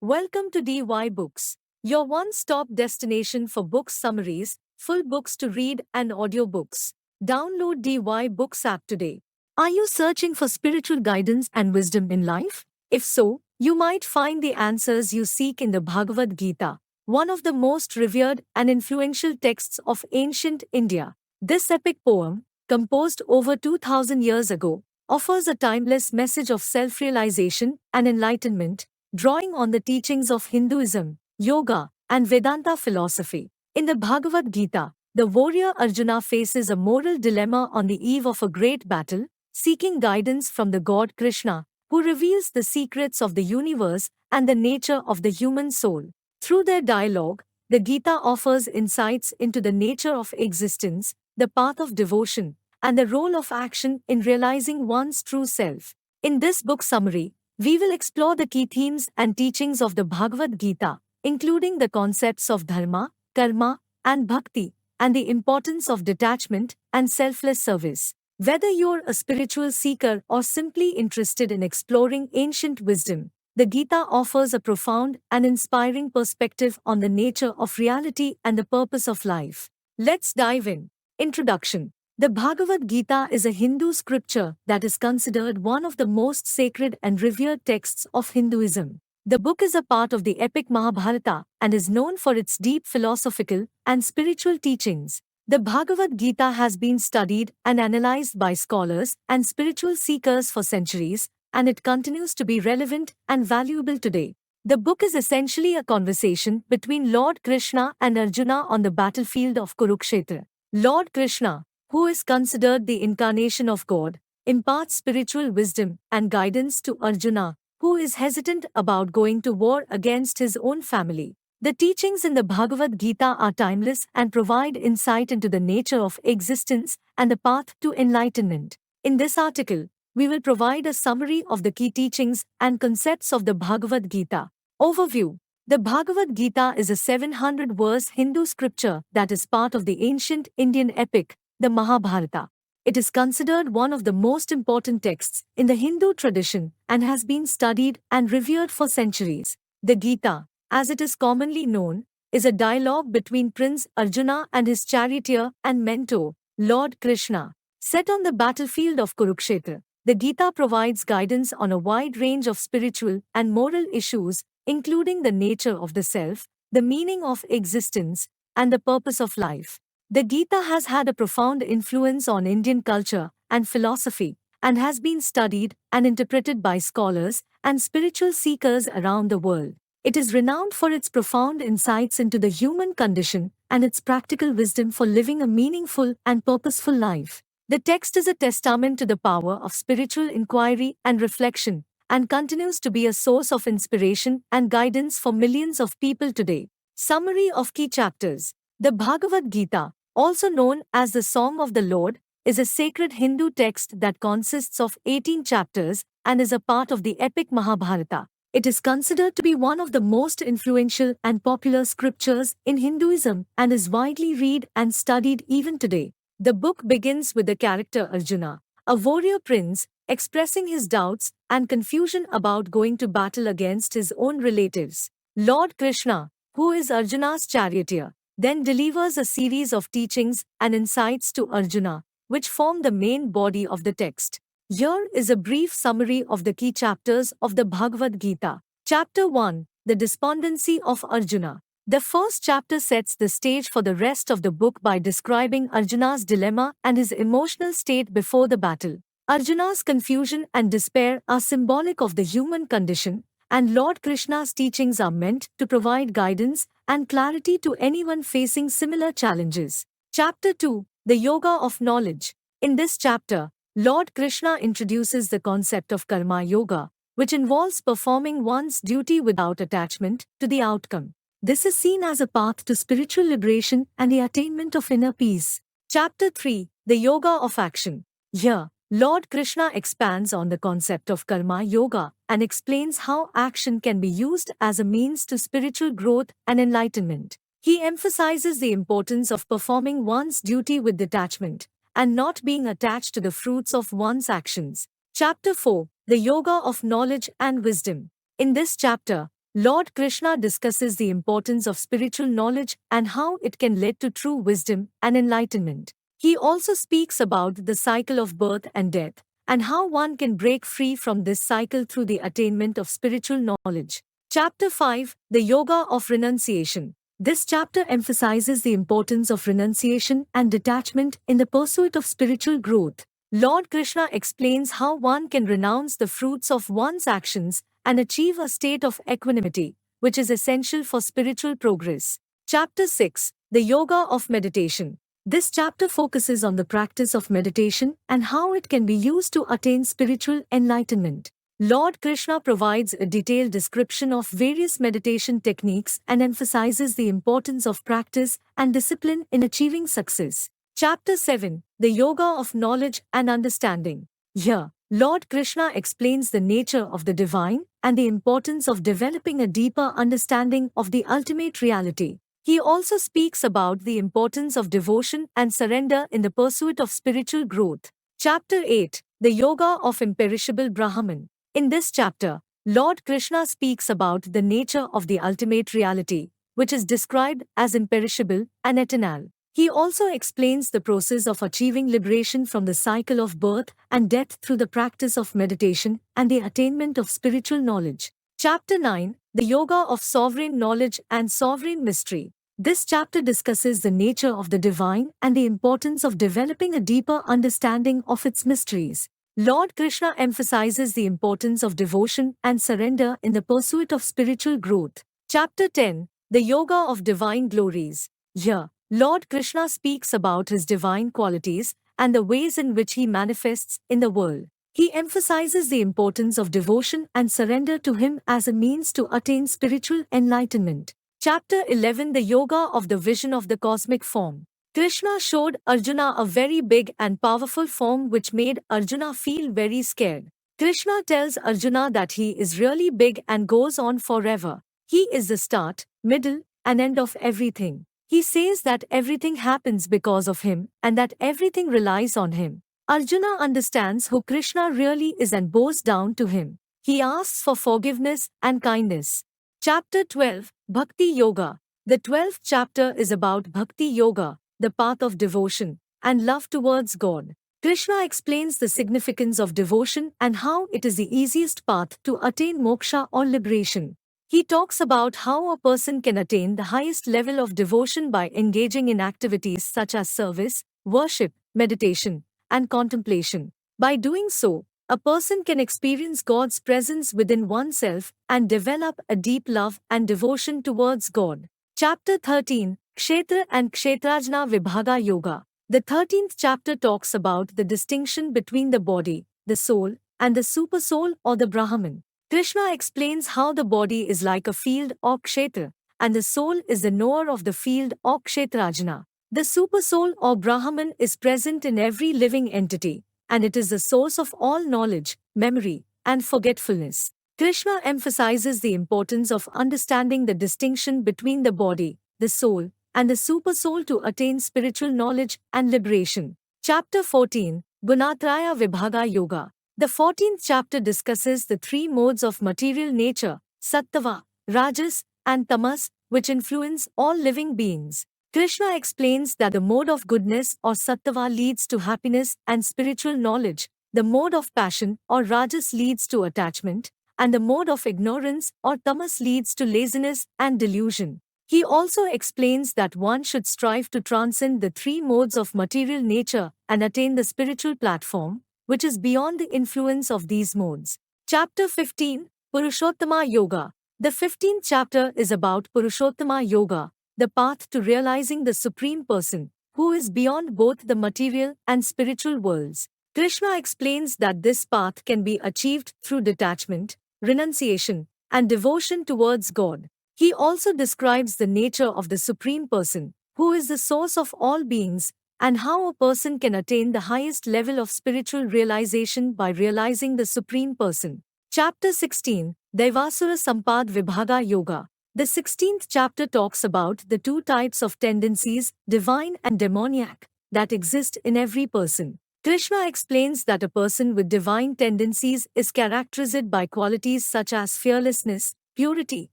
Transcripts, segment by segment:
Welcome to dybooks, your one-stop destination for book summaries, full books to read and audiobooks. Download dybooks app today. Are you searching for spiritual guidance and wisdom in life? If so, you might find the answers you seek in the Bhagavad Gita, one of the most revered and influential texts of ancient India. This epic poem, composed over 2000 years ago, offers a timeless message of self-realization and enlightenment, drawing on the teachings of Hinduism, yoga, and Vedanta philosophy. In the Bhagavad Gita, the warrior Arjuna faces a moral dilemma on the eve of a great battle, seeking guidance from the god Krishna, who reveals the secrets of the universe and the nature of the human soul. Through their dialogue, the Gita offers insights into the nature of existence, the path of devotion, and the role of action in realizing one's true self. In this book summary, we will explore the key themes and teachings of the Bhagavad Gita, including the concepts of dharma, karma, and bhakti, and the importance of detachment and selfless service. Whether you're a spiritual seeker or simply interested in exploring ancient wisdom, the Gita offers a profound and inspiring perspective on the nature of reality and the purpose of life. Let's dive in. Introduction. The Bhagavad Gita is a Hindu scripture that is considered one of the most sacred and revered texts of Hinduism. The book is a part of the epic Mahabharata and is known for its deep philosophical and spiritual teachings. The Bhagavad Gita has been studied and analyzed by scholars and spiritual seekers for centuries, and it continues to be relevant and valuable today. The book is essentially a conversation between Lord Krishna and Arjuna on the battlefield of Kurukshetra. Lord Krishna, who is considered the incarnation of God, imparts spiritual wisdom and guidance to Arjuna, who is hesitant about going to war against his own family. The teachings in the Bhagavad Gita are timeless and provide insight into the nature of existence and the path to enlightenment. In this article, we will provide a summary of the key teachings and concepts of the Bhagavad Gita. Overview. The Bhagavad Gita is a 700-verse Hindu scripture that is part of the ancient Indian epic, the Mahabharata. It is considered one of the most important texts in the Hindu tradition and has been studied and revered for centuries. The Gita, as it is commonly known, is a dialogue between Prince Arjuna and his charioteer and mentor, Lord Krishna. Set on the battlefield of Kurukshetra, the Gita provides guidance on a wide range of spiritual and moral issues, including the nature of the self, the meaning of existence, and the purpose of life. The Gita has had a profound influence on Indian culture and philosophy, and has been studied and interpreted by scholars and spiritual seekers around the world. It is renowned for its profound insights into the human condition and its practical wisdom for living a meaningful and purposeful life. The text is a testament to the power of spiritual inquiry and reflection, and continues to be a source of inspiration and guidance for millions of people today. Summary of key chapters. The Bhagavad Gita, also known as the Song of the Lord, is a sacred Hindu text that consists of 18 chapters and is a part of the epic Mahabharata. It is considered to be one of the most influential and popular scriptures in Hinduism and is widely read and studied even today. The book begins with the character Arjuna, a warrior prince, expressing his doubts and confusion about going to battle against his own relatives. Lord Krishna, who is Arjuna's charioteer, then delivers a series of teachings and insights to Arjuna, which form the main body of the text. Here is a brief summary of the key chapters of the Bhagavad Gita. Chapter 1. The Despondency of Arjuna. The first chapter sets the stage for the rest of the book by describing Arjuna's dilemma and his emotional state before the battle. Arjuna's confusion and despair are symbolic of the human condition, and Lord Krishna's teachings are meant to provide guidance and clarity to anyone facing similar challenges. Chapter 2. The Yoga of Knowledge. In this chapter, Lord Krishna introduces the concept of karma yoga, which involves performing one's duty without attachment to the outcome. This is seen as a path to spiritual liberation and the attainment of inner peace. Chapter 3. The Yoga of Action. Here, Lord Krishna expands on the concept of karma yoga and explains how action can be used as a means to spiritual growth and enlightenment. He emphasizes the importance of performing one's duty with detachment and not being attached to the fruits of one's actions. Chapter 4. The Yoga of Knowledge and Wisdom. In this chapter, Lord Krishna discusses the importance of spiritual knowledge and how it can lead to true wisdom and enlightenment. He also speaks about the cycle of birth and death, and how one can break free from this cycle through the attainment of spiritual knowledge. Chapter 5, The Yoga of Renunciation. This chapter emphasizes the importance of renunciation and detachment in the pursuit of spiritual growth. Lord Krishna explains how one can renounce the fruits of one's actions and achieve a state of equanimity, which is essential for spiritual progress. Chapter 6, The Yoga of Meditation. This chapter focuses on the practice of meditation and how it can be used to attain spiritual enlightenment. Lord Krishna provides a detailed description of various meditation techniques and emphasizes the importance of practice and discipline in achieving success. Chapter 7, The Yoga of Knowledge and Understanding. Here, Lord Krishna explains the nature of the divine and the importance of developing a deeper understanding of the ultimate reality. He also speaks about the importance of devotion and surrender in the pursuit of spiritual growth. Chapter 8, The Yoga of Imperishable Brahman. In this chapter, Lord Krishna speaks about the nature of the ultimate reality, which is described as imperishable and eternal. He also explains the process of achieving liberation from the cycle of birth and death through the practice of meditation and the attainment of spiritual knowledge. Chapter 9, The Yoga of Sovereign Knowledge and Sovereign Mystery. This chapter discusses the nature of the divine and the importance of developing a deeper understanding of its mysteries. Lord Krishna emphasizes the importance of devotion and surrender in the pursuit of spiritual growth. Chapter 10, The Yoga of Divine Glories. Here, Lord Krishna speaks about his divine qualities and the ways in which he manifests in the world. He emphasizes the importance of devotion and surrender to him as a means to attain spiritual enlightenment. Chapter 11, The Yoga of the Vision of the Cosmic Form. Krishna showed Arjuna a very big and powerful form which made Arjuna feel very scared. Krishna tells Arjuna that he is really big and goes on forever. He is the start, middle, and end of everything. He says that everything happens because of him and that everything relies on him. Arjuna understands who Krishna really is and bows down to him. He asks for forgiveness and kindness. Chapter 12, Bhakti Yoga. The 12th chapter is about Bhakti Yoga, the path of devotion and love towards God. Krishna explains the significance of devotion and how it is the easiest path to attain moksha or liberation. He talks about how a person can attain the highest level of devotion by engaging in activities such as service, worship, meditation, and contemplation. By doing so, a person can experience God's presence within oneself and develop a deep love and devotion towards God. Chapter 13, Kshetra and Kshetrajna Vibhaga Yoga. The 13th chapter talks about the distinction between the body, the soul, and the supersoul or the Brahman. Krishna explains how the body is like a field or kshetra, and the soul is the knower of the field or kshetrajna. The supersoul or Brahman is present in every living entity, and it is the source of all knowledge, memory, and forgetfulness. Krishna emphasizes the importance of understanding the distinction between the body, the soul, and the supersoul to attain spiritual knowledge and liberation. Chapter 14, Gunatraya Vibhaga Yoga. The 14th chapter discusses the three modes of material nature, Sattva, Rajas, and Tamas, which influence all living beings. Krishna explains that the mode of goodness or Sattva leads to happiness and spiritual knowledge, the mode of passion or Rajas leads to attachment, and the mode of ignorance or Tamas leads to laziness and delusion. He also explains that one should strive to transcend the three modes of material nature and attain the spiritual platform, which is beyond the influence of these modes. Chapter 15, Purushottama Yoga. The 15th chapter is about Purushottama Yoga, the path to realizing the Supreme Person, who is beyond both the material and spiritual worlds. Krishna explains that this path can be achieved through detachment, renunciation, and devotion towards God. He also describes the nature of the Supreme Person, who is the source of all beings, and how a person can attain the highest level of spiritual realization by realizing the Supreme Person. Chapter 16, Daivasura Sampad Vibhaga Yoga. The 16th chapter talks about the two types of tendencies, divine and demoniac, that exist in every person. Krishna explains that a person with divine tendencies is characterized by qualities such as fearlessness, purity,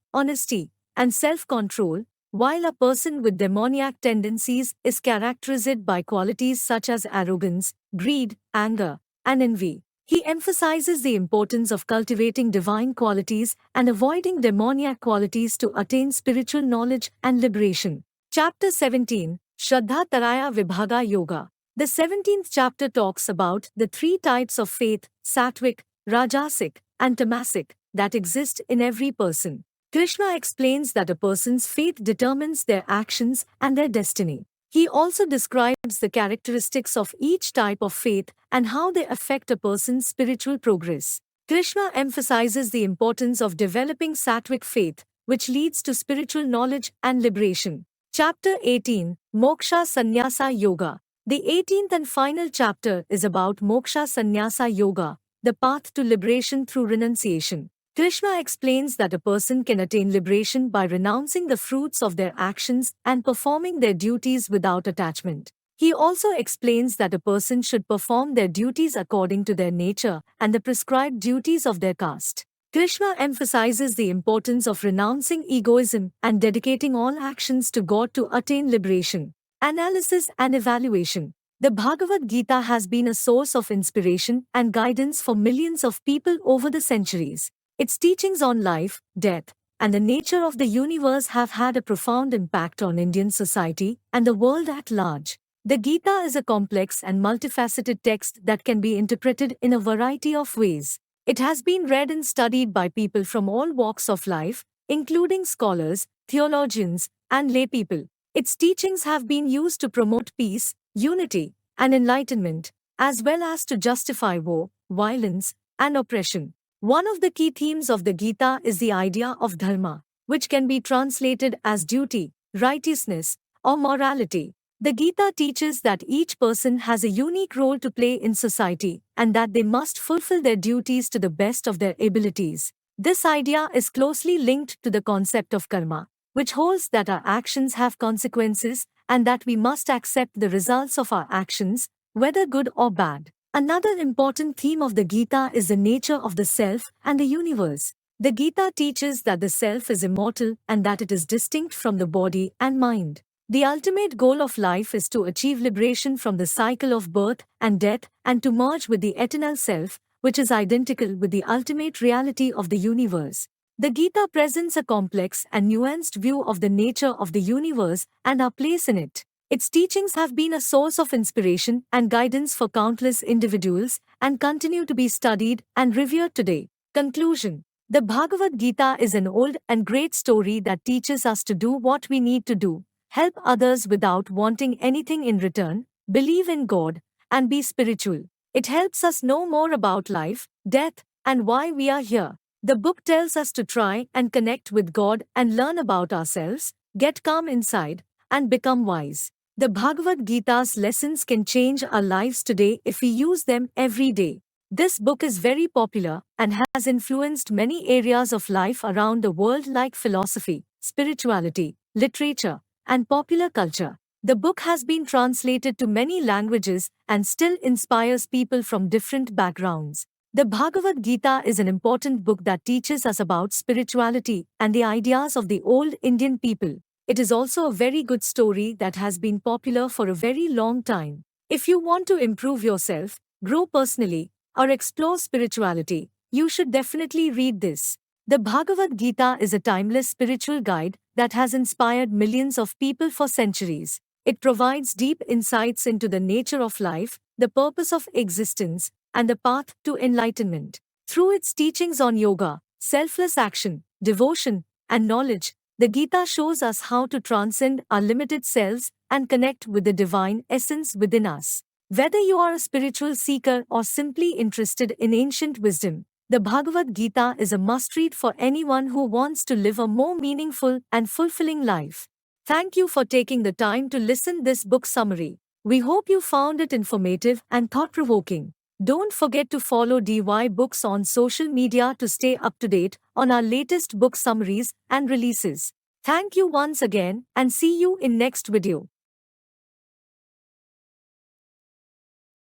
honesty, and self-control, while a person with demoniac tendencies is characterized by qualities such as arrogance, greed, anger, and envy. He emphasizes the importance of cultivating divine qualities and avoiding demoniac qualities to attain spiritual knowledge and liberation. Chapter 17, Shraddha Taraya Vibhaga Yoga. The 17th chapter talks about the three types of faith, sattvic, rajasic, and tamasic, that exist in every person. Krishna explains that a person's faith determines their actions and their destiny. He also describes the characteristics of each type of faith and how they affect a person's spiritual progress. Krishna emphasizes the importance of developing sattvic faith, which leads to spiritual knowledge and liberation. Chapter 18, Moksha Sannyasa Yoga. The 18th and final chapter is about Moksha Sannyasa Yoga, the path to liberation through renunciation. Krishna explains that a person can attain liberation by renouncing the fruits of their actions and performing their duties without attachment. He also explains that a person should perform their duties according to their nature and the prescribed duties of their caste. Krishna emphasizes the importance of renouncing egoism and dedicating all actions to God to attain liberation. Analysis and evaluation. The Bhagavad Gita has been a source of inspiration and guidance for millions of people over the centuries. Its teachings on life, death, and the nature of the universe have had a profound impact on Indian society and the world at large. The Gita is a complex and multifaceted text that can be interpreted in a variety of ways. It has been read and studied by people from all walks of life, including scholars, theologians, and laypeople. Its teachings have been used to promote peace, unity, and enlightenment, as well as to justify war, violence, and oppression. One of the key themes of the Gita is the idea of dharma, which can be translated as duty, righteousness, or morality. The Gita teaches that each person has a unique role to play in society and that they must fulfill their duties to the best of their abilities. This idea is closely linked to the concept of karma, which holds that our actions have consequences and that we must accept the results of our actions, whether good or bad. Another important theme of the Gita is the nature of the self and the universe. The Gita teaches that the self is immortal and that it is distinct from the body and mind. The ultimate goal of life is to achieve liberation from the cycle of birth and death and to merge with the eternal self, which is identical with the ultimate reality of the universe. The Gita presents a complex and nuanced view of the nature of the universe and our place in it. Its teachings have been a source of inspiration and guidance for countless individuals and continue to be studied and revered today. Conclusion. The Bhagavad Gita is an old and great story that teaches us to do what we need to do, help others without wanting anything in return, believe in God, and be spiritual. It helps us know more about life, death, and why we are here. The book tells us to try and connect with God and learn about ourselves, get calm inside, and become wise. The Bhagavad Gita's lessons can change our lives today if we use them every day. This book is very popular and has influenced many areas of life around the world like philosophy, spirituality, literature, and popular culture. The book has been translated to many languages and still inspires people from different backgrounds. The Bhagavad Gita is an important book that teaches us about spirituality and the ideas of the old Indian people. It is also a very good story that has been popular for a very long time. If you want to improve yourself, grow personally, or explore spirituality, you should definitely read this. The Bhagavad Gita is a timeless spiritual guide that has inspired millions of people for centuries. It provides deep insights into the nature of life, the purpose of existence, and the path to enlightenment. Through its teachings on yoga, selfless action, devotion, and knowledge, the Gita shows us how to transcend our limited selves and connect with the divine essence within us. Whether you are a spiritual seeker or simply interested in ancient wisdom, the Bhagavad Gita is a must-read for anyone who wants to live a more meaningful and fulfilling life. Thank you for taking the time to listen this book summary. We hope you found it informative and thought-provoking. Don't forget to follow DY Books on social media to stay up to date on our latest book summaries and releases. Thank you once again and see you in next video.